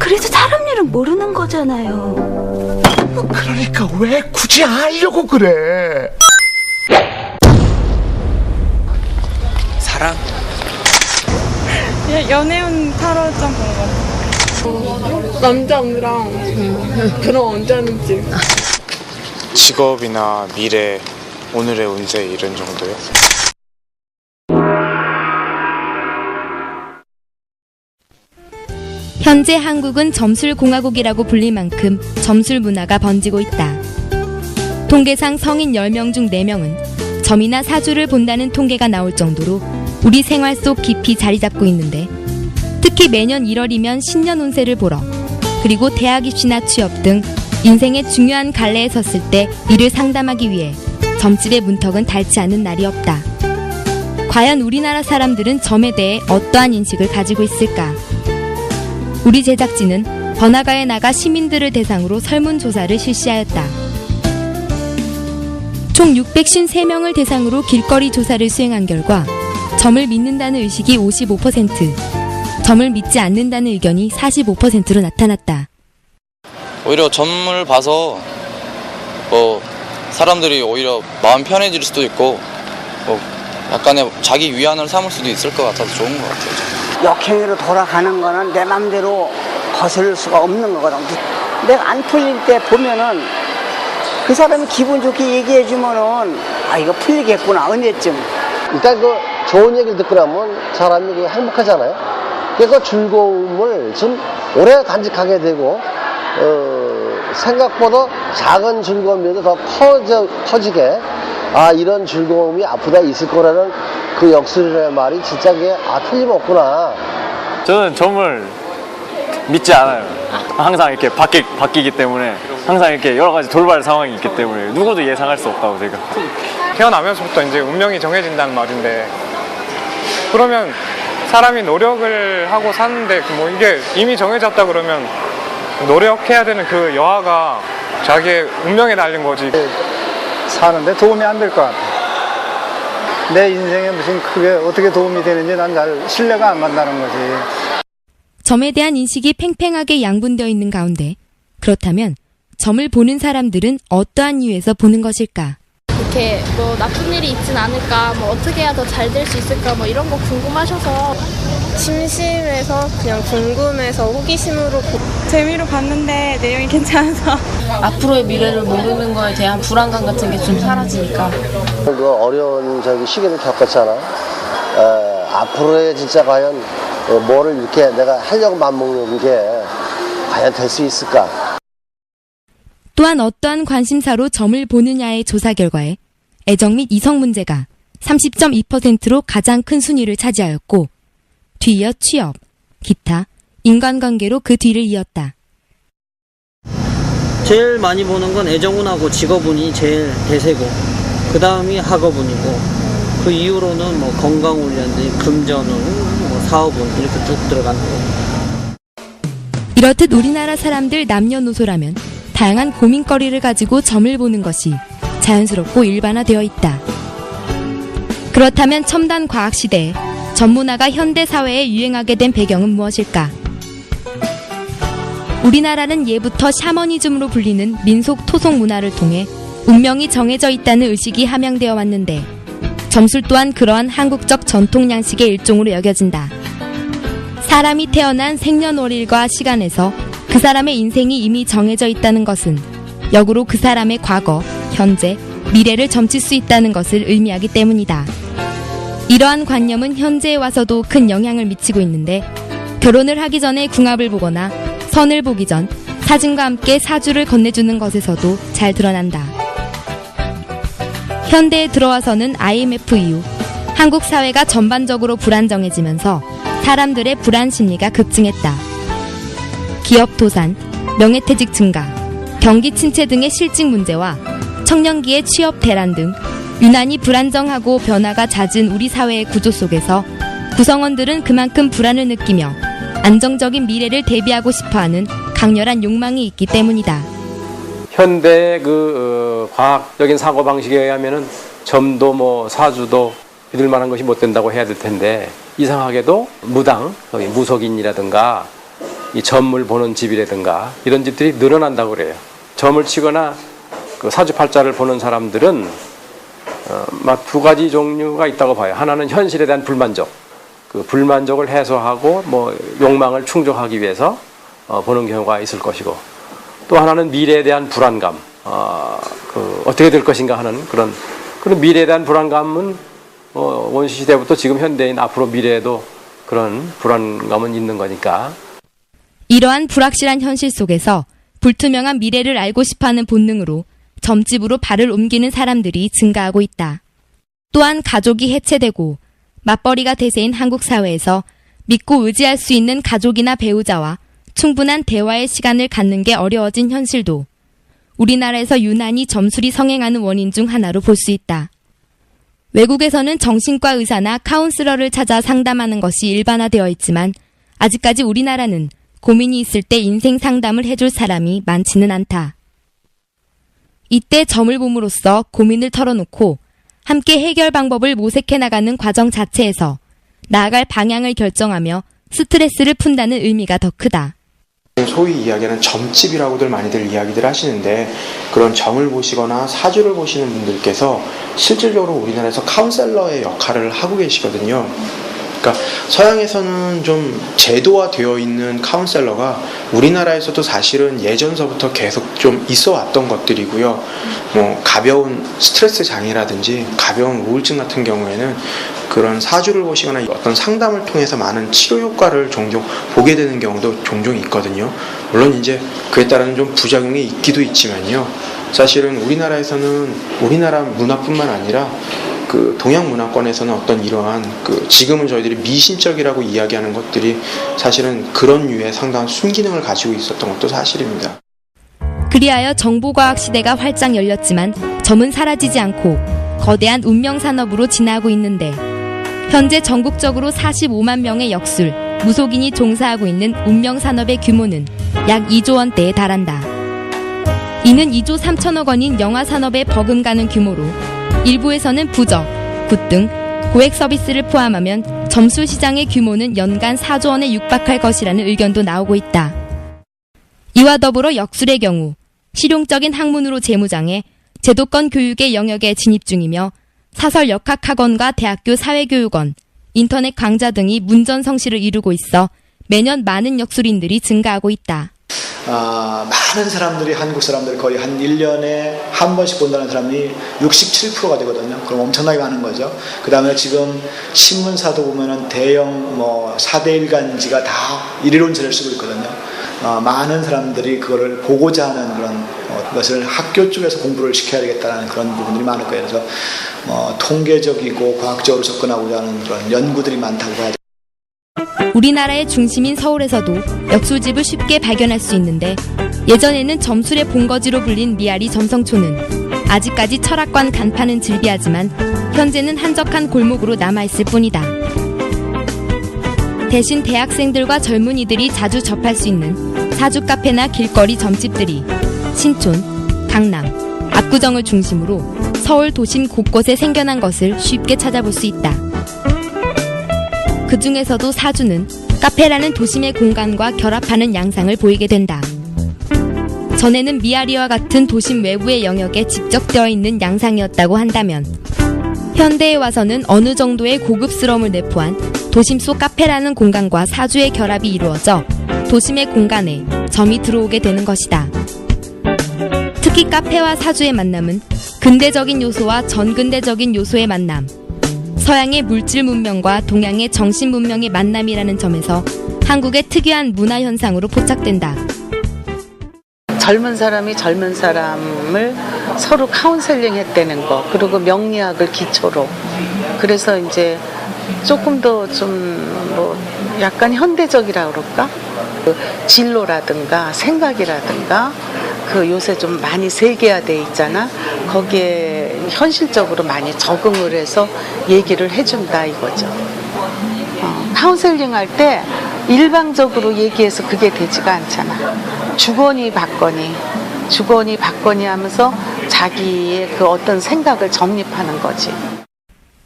그래도 사람 일은 모르는 거잖아요. 그러니까 왜 굳이 알려고 그래? 사랑? 그냥 연애운 타로점 보는 거. 남자분이랑 결혼 언제 하는지. 직업이나 미래, 오늘의 운세 이런 정도요? 현재 한국은 점술공화국이라고 불릴 만큼 점술 문화가 번지고 있다. 통계상 성인 10명 중 4명은 점이나 사주를 본다는 통계가 나올 정도로 우리 생활 속 깊이 자리 잡고 있는데, 특히 매년 1월이면 신년 운세를 보러, 그리고 대학 입시나 취업 등 인생의 중요한 갈래에 섰을 때 이를 상담하기 위해 점집의 문턱은 닳지 않는 날이 없다. 과연 우리나라 사람들은 점에 대해 어떠한 인식을 가지고 있을까? 우리 제작진은 번화가에 나가 시민들을 대상으로 설문조사를 실시하였다. 총 653명을 대상으로 길거리 조사를 수행한 결과 점을 믿는다는 의식이 55%, 점을 믿지 않는다는 의견이 45%로 나타났다. 오히려 점을 봐서 사람들이 오히려 마음 편해질 수도 있고 약간의 자기 위안을 삼을 수도 있을 것 같아서 좋은 것 같아요. 역행으로 돌아가는 거는 내 맘대로 거스를 수가 없는 거거든. 내가 안 풀릴 때 보면은 그 사람이 기분 좋게 얘기해 주면은 아 이거 풀리겠구나 언제쯤. 일단 그 좋은 얘기를 듣고 나면 사람이 행복하잖아요. 그래서 즐거움을 좀 오래 간직하게 되고 생각보다 작은 즐거움에도 더 커지게 아 이런 즐거움이 앞으로 있을 거라는 그 역술이라는 말이 진짜 그게 틀림없구나. 저는 점을 믿지 않아요. 항상 이렇게 바뀌기 때문에, 항상 이렇게 여러 가지 돌발 상황이 있기 때문에 누구도 예상할 수 없다고 제가. 태어나면서부터 이제 운명이 정해진다는 말인데, 그러면 사람이 노력을 하고 사는데 뭐 이게 이미 정해졌다 그러면 노력해야 되는 그 여하가 자기의 운명에 달린 거지. 사는데 도움이 안 될 것 같아. 내 인생에 무슨 크게 어떻게 도움이 되는지 난 잘 신뢰가 안 간다는 거지. 점에 대한 인식이 팽팽하게 양분되어 있는 가운데, 그렇다면 점을 보는 사람들은 어떠한 이유에서 보는 것일까? 이렇게 뭐 나쁜 일이 있진 않을까, 뭐 어떻게 해야 더 잘 될 수 있을까, 뭐 이런 거 궁금하셔서. 심심해서 그냥 궁금해서 호기심으로 재미로 봤는데 내용이 괜찮아서. 앞으로의 미래를 모르는 거에 대한 불안감 같은 게 좀 사라지니까. 그 어려운 시기를 겪었잖아. 앞으로의 진짜 과연 뭐를 이렇게 내가 하려고 맘먹는 게 과연 될 수 있을까? 또한 어떠한 관심사로 점을 보느냐의 조사 결과에 애정 및 이성 문제가 30.2%로 가장 큰 순위를 차지하였고, 뒤이어 취업, 기타, 인간관계로 그 뒤를 이었다. 제일 많이 보는 건 애정운하고 직업운이 제일 대세고, 그 다음이 학업운이고, 그 이후로는 뭐 건강운이라든지 금전운, 뭐 사업운 이렇게 쭉 들어가는 거고. 이렇듯 우리나라 사람들 남녀노소라면 다양한 고민거리를 가지고 점을 보는 것이 자연스럽고 일반화되어 있다. 그렇다면 첨단 과학 시대에 점 문화가 현대 사회에 유행하게 된 배경은 무엇일까? 우리나라는 예부터 샤머니즘으로 불리는 민속 토속 문화를 통해 운명이 정해져 있다는 의식이 함양되어 왔는데, 점술 또한 그러한 한국적 전통 양식의 일종으로 여겨진다. 사람이 태어난 생년월일과 시간에서 그 사람의 인생이 이미 정해져 있다는 것은 역으로 그 사람의 과거, 현재, 미래를 점칠 수 있다는 것을 의미하기 때문이다. 이러한 관념은 현재에 와서도 큰 영향을 미치고 있는데, 결혼을 하기 전에 궁합을 보거나 선을 보기 전 사진과 함께 사주를 건네주는 것에서도 잘 드러난다. 현대에 들어와서는 IMF 이후 한국 사회가 전반적으로 불안정해지면서 사람들의 불안 심리가 급증했다. 기업 도산, 명예퇴직 증가, 경기 침체 등의 실직 문제와 청년기의 취업 대란 등 유난히 불안정하고 변화가 잦은 우리 사회의 구조 속에서 구성원들은 그만큼 불안을 느끼며 안정적인 미래를 대비하고 싶어하는 강렬한 욕망이 있기 때문이다. 현대의 과학적인 사고방식에 의하면은 점도 뭐 사주도 믿을 만한 것이 못 된다고 해야 될 텐데, 이상하게도 무당, 무속인이라든가 이 점을 보는 집이라든가 이런 집들이 늘어난다고 그래요. 점을 치거나 그 사주팔자를 보는 사람들은 막 두 가지 종류가 있다고 봐요. 하나는 현실에 대한 불만족, 그 불만족을 해소하고 뭐 욕망을 충족하기 위해서 보는 경우가 있을 것이고, 또 하나는 미래에 대한 불안감, 그 어떻게 될 것인가 하는 그런 미래에 대한 불안감은 원시 시대부터 지금 현대인 앞으로 미래에도 그런 불안감은 있는 거니까. 이러한 불확실한 현실 속에서 불투명한 미래를 알고 싶어하는 본능으로 점집으로 발을 옮기는 사람들이 증가하고 있다. 또한 가족이 해체되고 맞벌이가 대세인 한국 사회에서 믿고 의지할 수 있는 가족이나 배우자와 충분한 대화의 시간을 갖는 게 어려워진 현실도 우리나라에서 유난히 점술이 성행하는 원인 중 하나로 볼 수 있다. 외국에서는 정신과 의사나 카운슬러를 찾아 상담하는 것이 일반화되어 있지만 아직까지 우리나라는 고민이 있을 때 인생 상담을 해줄 사람이 많지는 않다. 이때 점을 봄으로써 고민을 털어놓고 함께 해결 방법을 모색해 나가는 과정 자체에서 나아갈 방향을 결정하며 스트레스를 푼다는 의미가 더 크다. 소위 이야기하는 점집이라고들 많이들 이야기들 하시는데, 그런 점을 보시거나 사주를 보시는 분들께서 실질적으로 우리나라에서 카운셀러의 역할을 하고 계시거든요. 그러니까 서양에서는 좀 제도화되어 있는 카운셀러가 우리나라에서도 사실은 예전서부터 계속 좀 있어 왔던 것들이고요. 뭐 가벼운 스트레스 장애라든지 가벼운 우울증 같은 경우에는 그런 사주를 보시거나 어떤 상담을 통해서 많은 치료 효과를 종종 보게 되는 경우도 종종 있거든요. 물론 이제 그에 따른 좀 부작용이 있기도 있지만요. 사실은 우리나라에서는 우리나라 문화뿐만 아니라 그 동양 문화권에서는 어떤 이러한 그 지금은 저희들이 미신적이라고 이야기하는 것들이 사실은 그런 류의 상당한 순기능을 가지고 있었던 것도 사실입니다. 그리하여 정보과학 시대가 활짝 열렸지만 점은 사라지지 않고 거대한 운명산업으로 진화하고 있는데, 현재 전국적으로 45만 명의 역술, 무속인이 종사하고 있는 운명산업의 규모는 약 2조 원대에 달한다. 이는 2조 3천억 원인 영화산업에 버금가는 규모로 일부에서는 부적, 굿 등 고액 서비스를 포함하면 점술 시장의 규모는 연간 4조 원에 육박할 것이라는 의견도 나오고 있다. 이와 더불어 역술의 경우 실용적인 학문으로 재무장해 제도권 교육의 영역에 진입 중이며 사설 역학학원과 대학교 사회교육원, 인터넷 강좌 등이 문전성시를 이루고 있어 매년 많은 역술인들이 증가하고 있다. 많은 사람들이, 한국 사람들이 거의 한 1년에 한 번씩 본다는 사람이 67%가 되거든요. 그럼 엄청나게 많은 거죠. 그 다음에 지금 신문사도 보면은 대형 4대 일간지가 다 일일원지를 쓰고 있거든요. 많은 사람들이 그거를 보고자 하는 그런 것을 학교 쪽에서 공부를 시켜야 되겠다는 그런 부분들이 많을 거예요. 그래서 통계적이고 과학적으로 접근하고자 하는 그런 연구들이 많다고 봐야 돼요. 우리나라의 중심인 서울에서도 역술집을 쉽게 발견할 수 있는데, 예전에는 점술의 본거지로 불린 미아리 점성초는 아직까지 철학관 간판은 즐비하지만 현재는 한적한 골목으로 남아있을 뿐이다. 대신 대학생들과 젊은이들이 자주 접할 수 있는 사주 카페나 길거리 점집들이 신촌, 강남, 압구정을 중심으로 서울 도심 곳곳에 생겨난 것을 쉽게 찾아볼 수 있다. 그 중에서도 사주는 카페라는 도심의 공간과 결합하는 양상을 보이게 된다. 전에는 미아리와 같은 도심 외부의 영역에 집적되어 있는 양상이었다고 한다면, 현대에 와서는 어느 정도의 고급스러움을 내포한 도심 속 카페라는 공간과 사주의 결합이 이루어져 도심의 공간에 점이 들어오게 되는 것이다. 특히 카페와 사주의 만남은 근대적인 요소와 전근대적인 요소의 만남, 서양의 물질 문명과 동양의 정신 문명의 만남이라는 점에서 한국의 특이한 문화 현상으로 포착된다. 젊은 사람이 젊은 사람을 서로 카운셀링 했다는 거, 그리고 명리학을 기초로, 그래서 이제 조금 더 좀 약간 현대적이라 그럴까? 그 진로라든가 생각이라든가 그 요새 좀 많이 세계화돼 있잖아. 거기에 현실적으로 많이 적응을 해서 얘기를 해준다 이거죠. 카운셀링 할 때 일방적으로 얘기해서 그게 되지가 않잖아. 주거니 받거니 하면서 자기의 그 어떤 생각을 정립하는 거지.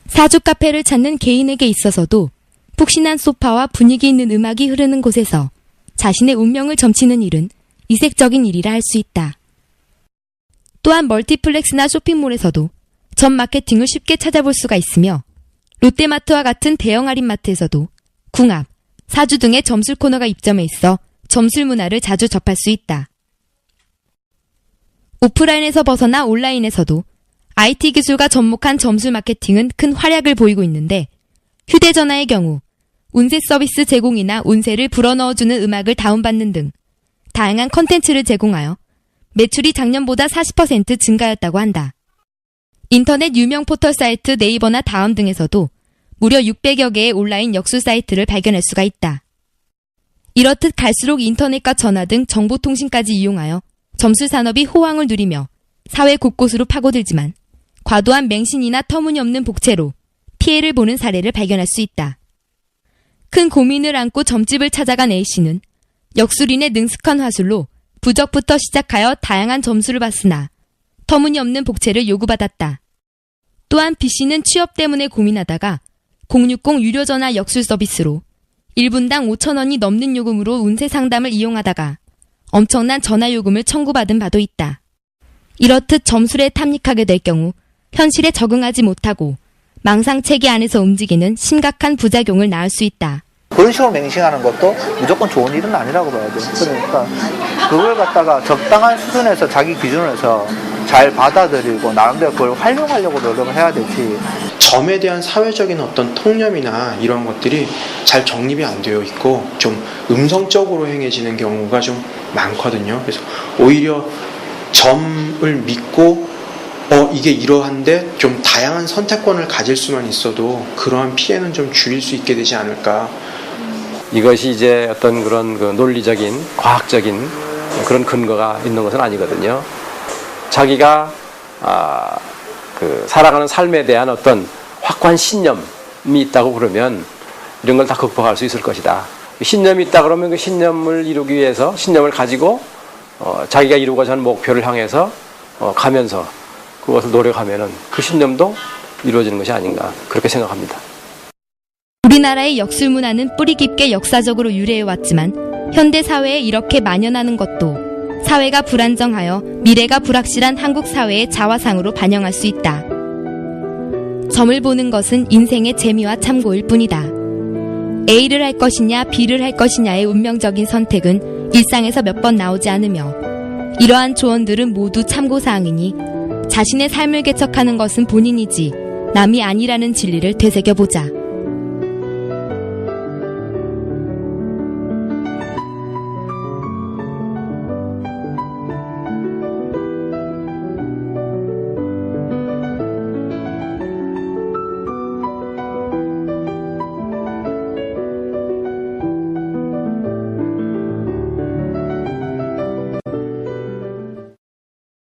사주 카페를 찾는 개인에게 있어서도 푹신한 소파와 분위기 있는 음악이 흐르는 곳에서 자신의 운명을 점치는 일은 이색적인 일이라 할 수 있다. 또한 멀티플렉스나 쇼핑몰에서도 점 마케팅을 쉽게 찾아볼 수가 있으며 롯데마트와 같은 대형 할인마트에서도 궁합, 사주 등의 점술 코너가 입점해 있어 점술 문화를 자주 접할 수 있다. 오프라인에서 벗어나 온라인에서도 IT 기술과 접목한 점술 마케팅은 큰 활약을 보이고 있는데 휴대전화의 경우 운세 서비스 제공이나 운세를 불어넣어주는 음악을 다운받는 등 다양한 컨텐츠를 제공하여 매출이 작년보다 40% 증가했다고 한다. 인터넷 유명 포털 사이트 네이버나 다음 등에서도 무려 600여 개의 온라인 역술 사이트를 발견할 수가 있다. 이렇듯 갈수록 인터넷과 전화 등 정보통신까지 이용하여 점술 산업이 호황을 누리며 사회 곳곳으로 파고들지만 과도한 맹신이나 터무니없는 복채로 피해를 보는 사례를 발견할 수 있다. 큰 고민을 안고 점집을 찾아간 A씨는 역술인의 능숙한 화술로 부적부터 시작하여 다양한 점수를 받으나 터무니없는 복채를 요구받았다. 또한 B씨는 취업 때문에 고민하다가 060 유료전화 역술 서비스로 1분당 5,000원이 넘는 요금으로 운세 상담을 이용하다가 엄청난 전화 요금을 청구받은 바도 있다. 이렇듯 점술에 탐닉하게 될 경우 현실에 적응하지 못하고 망상체계 안에서 움직이는 심각한 부작용을 낳을 수 있다. 그런 식으로 맹신하는 것도 무조건 좋은 일은 아니라고 봐야 돼요. 그러니까 그걸 갖다가 적당한 수준에서 자기 기준에서 잘 받아들이고 나름대로 그걸 활용하려고 노력을 해야 되지. 점에 대한 사회적인 어떤 통념이나 이런 것들이 잘 정립이 안 되어 있고 좀 음성적으로 행해지는 경우가 좀 많거든요. 그래서 오히려 점을 믿고 이게 이러한데 좀 다양한 선택권을 가질 수만 있어도 그러한 피해는 좀 줄일 수 있게 되지 않을까. 이것이 이제 어떤 그런 그 논리적인, 과학적인 그런 근거가 있는 것은 아니거든요. 자기가 그 살아가는 삶에 대한 어떤 확고한 신념이 있다고 그러면 이런 걸 다 극복할 수 있을 것이다. 신념이 있다 그러면 그 신념을 이루기 위해서 신념을 가지고 자기가 이루고자 하는 목표를 향해서 가면서 그것을 노력하면은 그 신념도 이루어지는 것이 아닌가 그렇게 생각합니다. 우리나라의 역술 문화는 뿌리 깊게 역사적으로 유래해왔지만 현대 사회에 이렇게 만연하는 것도 사회가 불안정하여 미래가 불확실한 한국 사회의 자화상으로 반영할 수 있다. 점을 보는 것은 인생의 재미와 참고일 뿐이다. A를 할 것이냐 B를 할 것이냐의 운명적인 선택은 일상에서 몇 번 나오지 않으며 이러한 조언들은 모두 참고사항이니 자신의 삶을 개척하는 것은 본인이지 남이 아니라는 진리를 되새겨보자.